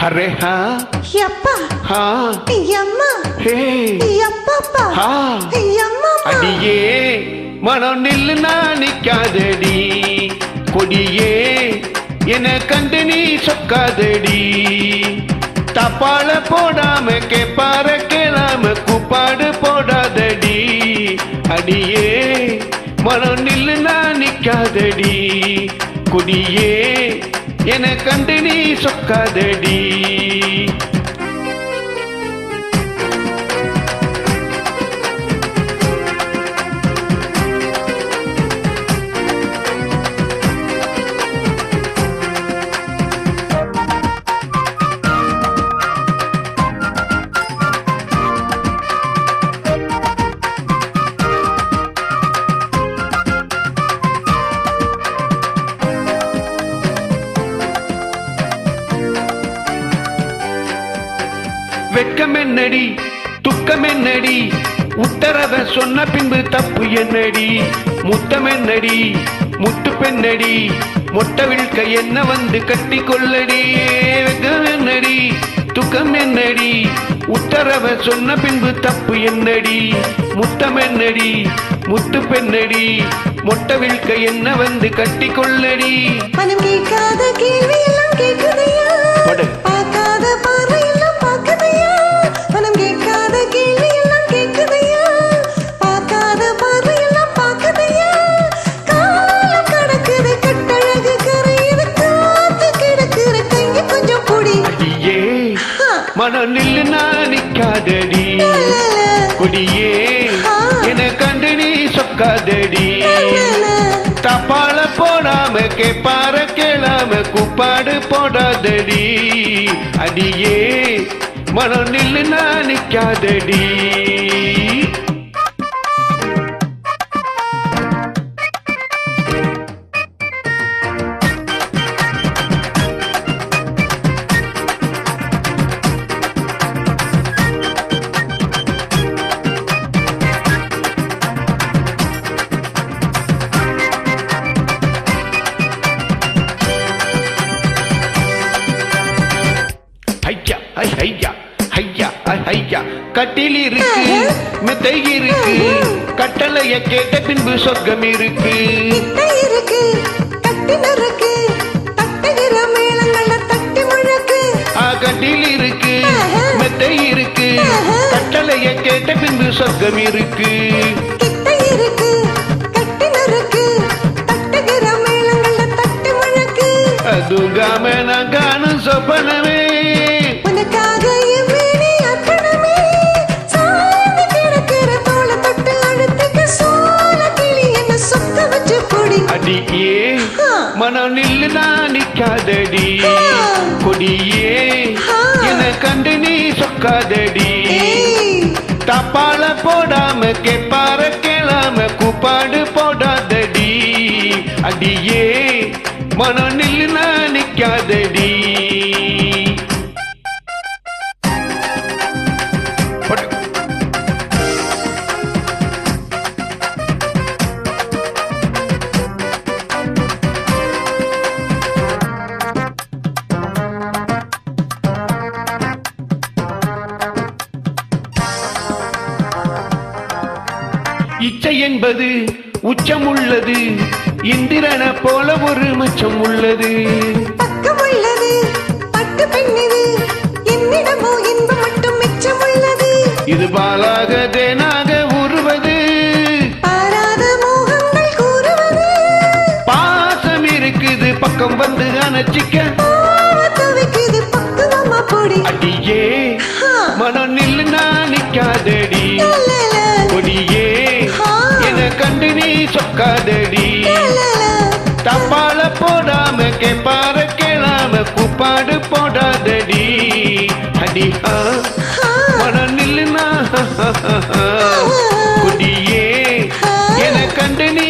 अरे हाँ यप्पा हाँ यम्मा हे यप्पा हाँ यम्मा அடியே மனம் நில்லு நான் நிக்காதடி கொடியே என கண்டு நீ சொக்காதடி தப்பால போடாம கேப்பார கேளாம கூப்பாடு போடாதடி அடியே மனம் நில்லு நான் நிக்காதடி கொடியே என கண்டு நீ சொக்காதடி வெட்கம் என்னடி துக்கம் என்னடி உத்தரவ சொன்ன பின்பு தப்பு என்னடி முத்தம் என்னடி முத்து பெண்ணடி மொட்டை விழ்க்க என்ன வந்து கட்டி கொள்ளடி வெட்கம் என்னடி துக்கம் என்னடி உத்தரவ சொன்ன பின்பு தப்பு என்னடி முத்தம் என்னடி முத்து பெண்ணடி மொட்டை விழ்க்க என்ன வந்து கட்டி கொள்ளடி மனம் கேட்காத கேள்வி எல்லாம் கேட்குதையா பார்க்காத பார்வை எல்லாம் பார்க்குதையா மனம் கேட்காத கேள்வி எல்லாம் கேட்குதையா பார்க்காத பார்வை எல்லாம் பார்க்குதையா காலம் கடக்குது கட்டழகு கரையுது காத்து கிடக்குற கையை கொஞ்சம் பொடி அடியே மனம் நில்லு நான் நிக்காதடி கொடியே என கண்டு நீ சொக்காதடி தப்பால போடாம கேப்பார கேளாம கூப்பாடு போடாதடி அடியே மனம் நில்லு நான் நிக்காதடி ஐயா ஐயா ஐயா கட்டில் இருக்கு மெத்தை இருக்கு கட்டளைய கேட்ட பின்பு சொர்க்கம் இருக்கு இருக்கு கட்டினருக்கு தட்டுகிற மேளங்கள தட்டி முழக்கு கட்டில் இருக்கு மெத்தை இருக்கு கட்டளைய கேட்ட பின்பு சொர்க்கம் இருக்கு இருக்கு கட்டினருக்கு தட்டுகிற மேளங்கள தட்டி முழக்கு அதுங்காம நான் காணும் சொப்பனமே உனக்காக எம்மேனி அர்ப்பணமே சாய்ந்து கிடக்கிற தோள தொட்டு அழுத்திக்க சோள கிளி என்ன சொக்க வச்சு பொடி அடியே மனம் நில்லு நான் நிக்காதடி கொடியே என கண்டு நீ சொக்காதடி தப்பால போடாம கேப்பார கேளாம கூப்பாடு போடாதடி அடியே மனம் நில்லு நான் நிக்காதடி இச்சை என்பது உச்சம் உள்ளது இந்திரன போல ஒரு மச்சம் உள்ளது பக்கம் உள்ளது பட்டு பெண்ணிது என்னிடமோ இன்பம் மட்டும் மிச்சம் உள்ளது இது பாலாக தேனாக உருவது பாராத மோகங்கள் கூறுவது பாசம் இருக்குது பக்கம் வந்து அணைச்சிக்க தவிக்குது பக்குவமா பொடி அடியே மனம் நில்லு நான் நிக்காதடி கொடியே என கண்டு நீ சொக்காதடி தப்பால போடாம கேப்பார கேளாம கூப்பாடு போடாதடி அடி மனம் நில்லு நான் கொடியே என கண்டு நீ